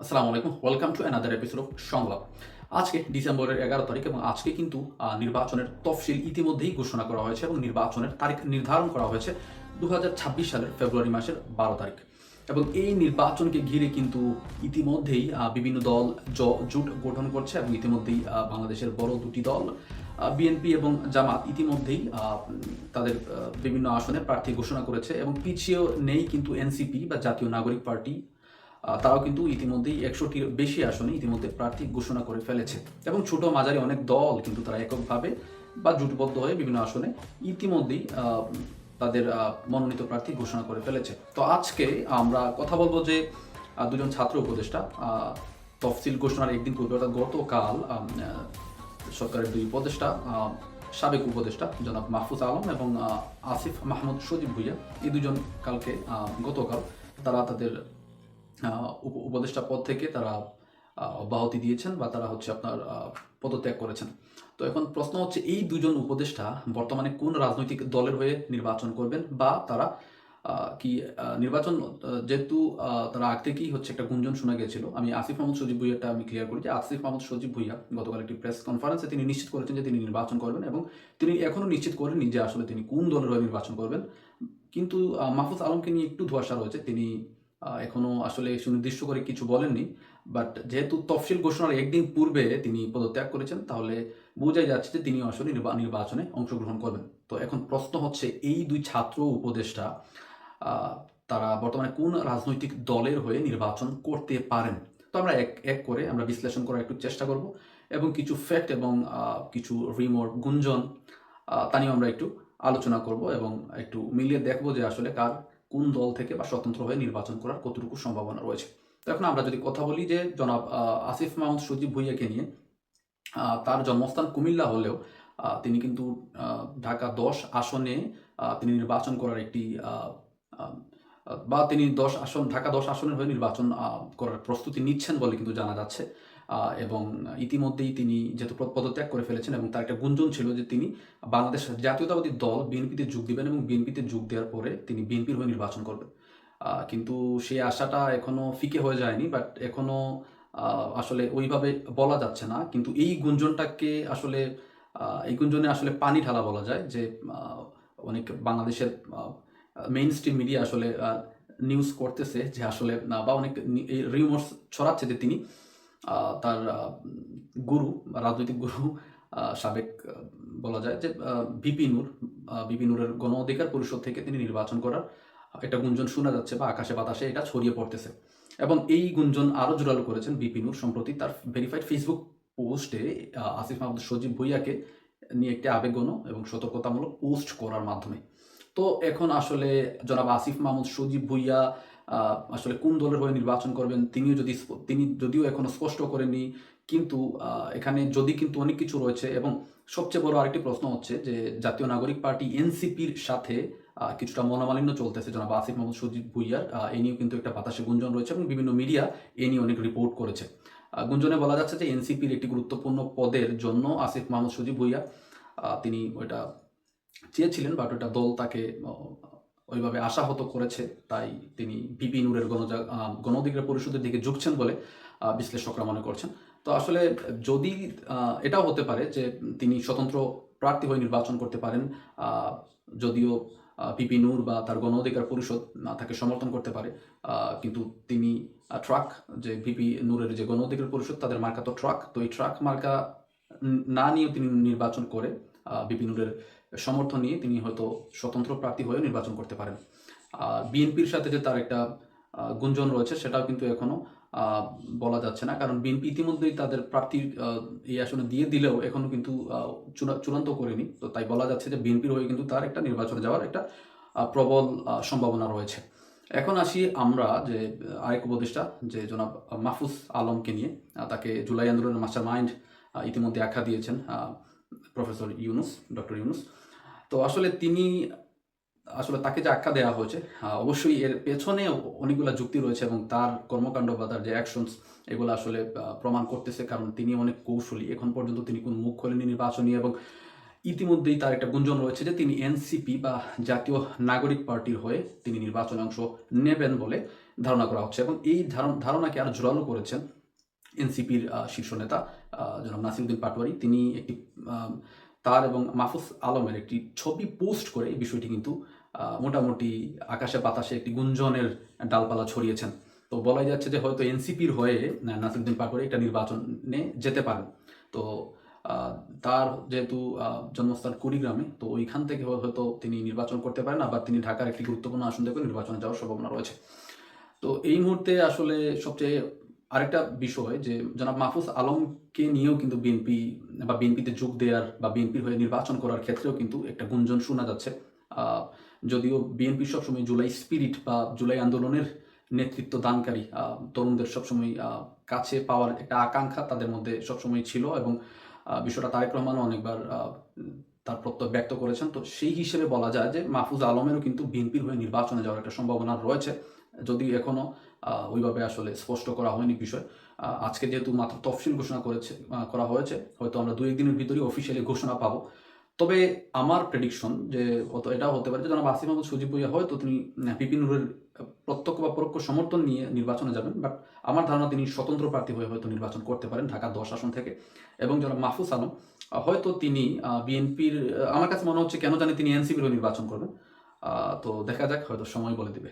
আসসালামু আলাইকুম, welcome to another episode of সংলাপ। আজকে ডিসেম্বরের 11 তারিখ এবং আজকে কিন্তু নির্বাচনের তফসিল ইতিমধ্যেই ঘোষণা করা হয়েছে এবং নির্বাচনের তারিখ নির্ধারণ করা হয়েছে 2026 সালের ফেব্রুয়ারি মাসের 12 তারিখ। এবং এই নির্বাচনকে ঘিরে কিন্তু ইতিমধ্যেই বিভিন্ন দল জোট গঠন করছে এবং ইতিমধ্যেই বাংলাদেশের বড় দুটি দল বিএনপি এবং জামাত ইতিমধ্যেই তাদের বিভিন্ন আসনে প্রার্থী ঘোষণা করেছে এবং পিছিয়েও নেই কিন্তু এনসিপি বা জাতীয় নাগরিক পার্টি। তারাও কিন্তু ইতিমধ্যেই 100টির বেশি আসনে ইতিমধ্যে প্রার্থী ঘোষণা করে ফেলেছে এবং ছোট মাঝারি অনেক দল কিন্তু তারা এককভাবে বা জোটবদ্ধ হয়ে বিভিন্ন আসনে ইতিমধ্যেই তাদের মনোনীত প্রার্থী ঘোষণা করে ফেলেছে। তো আজকে আমরা কথা বলবো যে দুজন ছাত্র উপদেষ্টা তফসিল ঘোষণার একদিন পূর্বে অর্থাৎ গতকাল সরকারের দুই উপদেষ্টা সাবেক উপদেষ্টা জনাব মাহফুজ আলম এবং আসিফ মাহমুদ সজীব ভুইয়া এই দুজন গতকাল তারা তাদের উপদেষ্টা পদ থেকে তারা অব্যাহতি দিয়েছেন বা তারা আপনার পদত্যাগ করেছেন। তো এখন প্রশ্ন হচ্ছে এই দুজন উপদেষ্টা বর্তমানে কোন রাজনৈতিক দলের হয়ে নির্বাচন করবেন বা তারা কি নির্বাচন যেহেতু তারা আগ থেকেই একটা গুঞ্জন শোনা গিয়েছিল। আমি আসিফ মাহমুদ সজীব ভুইয়াটা আমি ক্লিয়ার করি যে আসিফ মাহমুদ সজীব ভুইয়া গতকাল একটি প্রেস কনফারেন্সে তিনি নিশ্চিত করেছেন যে তিনি নির্বাচন করবেন এবং তিনি এখনও নিশ্চিত করেননি যে আসলে তিনি কোন দলের হয়ে নির্বাচন করবেন। কিন্তু মাহফুজ আলমকে নিয়ে একটু ধোঁয়াশা রয়েছে, তিনি এখনো আসলে সুনির্দিষ্ট করে কিছু বলেননি। বাট যেহেতু তফসিল ঘোষণার একদিন পূর্বে তিনি পদত্যাগ করেছেন, তাহলে বোঝাই যাচ্ছে যে তিনি আসলে নির্বাচনে অংশগ্রহণ করবেন। তো এখন প্রশ্ন হচ্ছে এই দুই ছাত্র উপদেষ্টা তারা বর্তমানে কোন রাজনৈতিক দলের হয়ে নির্বাচন করতে পারেন। তো আমরা এক এক করে আমরা বিশ্লেষণ করার একটু চেষ্টা করব এবং কিছু ফ্যাক্ট এবং কিছু রিমোট গুঞ্জন তা নিয়েও আমরা একটু আলোচনা করব এবং একটু মিলিয়ে দেখব যে আসলে কার কোন দল থেকে বা স্বতন্ত্র হয়ে নির্বাচন করার কতটুকু সম্ভাবনা রয়েছে। তো এখন আমরা যদি কথা বলি যে জনাব আসিফ মাহমুদ সজীব ভুইয়াকে নিয়ে, তার জন্মস্থান কুমিল্লা হলেও তিনি কিন্তু ঢাকা 10 আসনে তিনি নির্বাচন করার একটি বা তিনি 10 আসনের হয়ে নির্বাচন করার প্রস্তুতি নিচ্ছেন বলে কিন্তু জানা যাচ্ছে। এবং ইতিমধ্যেই তিনি যেহেতু পদত্যাগ করে ফেলেছেন এবং তার একটা গুঞ্জন ছিল যে তিনি বাংলাদেশ জাতীয়তাবাদী দল বিএনপিতে যোগ দিবেন এবং বিএনপিতে যোগ দেওয়ার পরে তিনি বিএনপির হয়ে নির্বাচন করবেন। কিন্তু সেই আশাটা এখনো ফিকে হয়ে যায়নি, বাট এখনো আসলে ওইভাবে বলা যাচ্ছে না। কিন্তু এই গুঞ্জনটাকে আসলে এই গুঞ্জনে আসলে পানি ঢালা বলা যায় যে অনেক বাংলাদেশের মেইন স্ট্রিম মিডিয়া আসলে নিউজ করতেছে যে আসলে বা অনেক এই রিউমার্স ছড়াচ্ছে যে তিনি তার গুরু রাজনৈতিক গুরু সাবেক বলা যায় যে ভিপি নূরের গণ অধিকার পরিষদ থেকে তিনি নির্বাচন করার একটা গুঞ্জন শোনা যাচ্ছে বা আকাশে বাতাসে এটা ছড়িয়ে পড়তেছে। এবং এই গুঞ্জন আরও জোরালো করেছেন ভিপি নূর সম্প্রতি তার ভেরিফাইড ফেসবুক পোস্টে আসিফ মাহমুদ সজীব ভুইয়াকে নিয়ে একটি আবেগঘন এবং সতর্কতামূলক পোস্ট করার মাধ্যমে। তো এখন আসলে জনাব আসিফ মাহমুদ সজীব ভুইয়া আসলে কোন দলের হয়ে নির্বাচন করবেন তিনি যদিও এখনো স্পষ্ট করেননি, কিন্তু এখানে কিন্তু অনেক কিছু রয়েছে। এবং সবচেয়ে বড় আরেকটি প্রশ্ন হচ্ছে যে জাতীয় নাগরিক পার্টি এনসিপির সাথে কিছুটা মনোমালিন্য চলতেছে জনাব আসিফ মাহমুদ সজীব ভুইয়ার। এ নিয়েও কিন্তু একটা বাতাসে গুঞ্জন রয়েছে এবং বিভিন্ন মিডিয়া এ নিয়ে অনেক রিপোর্ট করেছে। গুঞ্জনে বলা যাচ্ছে যে এনসিপির একটি গুরুত্বপূর্ণ পদের জন্য আসিফ মাহমুদ সজীব ভুইয়া তিনি ওইটা চেয়েছিলেন, বাট ওটা দল তাকে ওইভাবে আশাহত করেছে, তাই তিনি ভিপি নূরের গণ অধিকার পরিষদের দিকে ঝুঁকছেন বলে বিশ্লেষকরা মনে করছেন। তো আসলে যদি এটাও হতে পারে যে তিনি স্বতন্ত্র প্রার্থী হয়ে নির্বাচন করতে পারেন, যদিও ভিপি নূর বা তার গণ অধিকার পরিষদ তাকে সমর্থন করতে পারে, কিন্তু তিনি ট্রাক যে ভিপি নূরের যে গণ অধিকার পরিষদ তাদের মার্কা তো ট্রাক, তো এই ট্রাক মার্কা না নিয়েও তিনি নির্বাচন করে ভিপি নূরের সমর্থন নিয়ে তিনি হয়তো স্বতন্ত্র প্রার্থী হয়ে নির্বাচন করতে পারেন। বিএনপির সাথে যে তার একটা গুঞ্জন রয়েছে সেটাও কিন্তু এখনো বলা যাচ্ছে না, কারণ বিএনপি ইতিমধ্যেই তাদের প্রার্থীর এই আসনে দিয়ে দিলেও এখনো কিন্তু চূড়ান্ত করেনি। তো তাই বলা যাচ্ছে যে বিএনপির হয়ে কিন্তু তার একটা নির্বাচনে যাওয়ার একটা প্রবল সম্ভাবনা রয়েছে। এখন আসি আমরা যে আরেক উপদেষ্টা যে জনাব মাহফুজ আলমকে নিয়ে, তাকে জুলাই আন্দোলনের মাস্টার মাইন্ড ইতিমধ্যে আখ্যা দিয়েছেন প্রফেসর ডক্টর ইউনুস। তো আসলে তাকে যে আখ্যা দেওয়া হয়েছে, অবশ্যই এর পেছনে অনেকগুলো যুক্তি রয়েছে এবং তার কর্মকাণ্ড বা তার যে অ্যাকশনস এগুলো আসলে প্রমাণ করতেছে, কারণ তিনি অনেক কৌশলী। এখন পর্যন্ত তিনি কোনো মুখ খোলেনি নির্বাচনী, এবং ইতিমধ্যেই তার একটা গুঞ্জন রয়েছে যে তিনি এনসিপি বা জাতীয় নাগরিক পার্টির হয়ে তিনি নির্বাচনে অংশ নেবেন বলে ধারণা করা হচ্ছে, এবং এই ধারণাকে আরো জোরালো করেছেন এনসিপির শীর্ষ নেতা জনাব নাসিরউদ্দিন পাটোয়ারি। তিনি একটি তার এবং মাহফুজ আলমের একটি ছবি পোস্ট করে এই বিষয়টি কিন্তু মোটামুটি আকাশে বাতাসে একটি গুঞ্জনের ডালপালা ছড়িয়েছেন। তো বলাই যাচ্ছে যে হয়তো এনসিপির হয়ে নাসিরউদ্দিন পাটোয়ারি একটা নির্বাচনে যেতে পারেন। তো তার যেহেতু জন্মস্থান কুড়িগ্রামে, তো ওইখান থেকে হয়তো তিনি নির্বাচন করতে পারেন, আবার তিনি ঢাকার একটি গুরুত্বপূর্ণ আসন থেকে নির্বাচনে যাওয়ার সম্ভাবনা রয়েছে। তো এই মুহূর্তে আসলে সবচেয়ে আরেকটা বিষয় যে জনাব মাহফুজ আলমকে নিয়েও কিন্তু বিএনপি বা বিএনপিতে যোগ দেওয়ার বা বিএনপির হয়ে নির্বাচন করার ক্ষেত্রেও কিন্তু একটা গুঞ্জন শোনা যাচ্ছে। যদিও বিএনপি সবসময় জুলাই স্পিরিট বা জুলাই আন্দোলনের নেতৃত্ব দানকারী তরুণদের সবসময় কাছে পাওয়ার একটা আকাঙ্ক্ষা তাদের মধ্যে সবসময় ছিল, এবং বিষয়টা তারেক রহমানও অনেকবার তার প্রত্যয় ব্যক্ত করেছেন। তো সেই হিসেবে বলা যায় যে মাহফুজ আলমেরও কিন্তু বিএনপির হয়ে নির্বাচনে যাওয়ার একটা সম্ভাবনা রয়েছে, যদিও এখনো ওইভাবে আসলে স্পষ্ট করা হয়নি বিষয়। আজকে যেহেতু মাত্র তফসিল ঘোষণা করা হয়েছে, হয়তো আমরা 2-1 দিনের ভিতরেই অফিসিয়ালি ঘোষণা পাবো। তবে আমার প্রেডিকশন যে এটাও হতে পারে যে জনাব আসিফ মাহমুদ সজীব ভুঁইয়া হয়তো তিনি পিপি নুরের প্রত্যক্ষ বা পরোক্ষ সমর্থন নিয়ে নির্বাচনে যাবেন, বাট আমার ধারণা তিনি স্বতন্ত্র প্রার্থী হয়ে হয়তো নির্বাচন করতে পারেন ঢাকা 10 আসন থেকে। এবং জনাব মাহফুজ আলম হয়তো তিনি বিএনপির, আমার কাছে মনে হচ্ছে কেন জানি তিনি এনসিপির হয়ে নির্বাচন করবেন। তো দেখা যাক, হয়তো সময় বলে দিবে।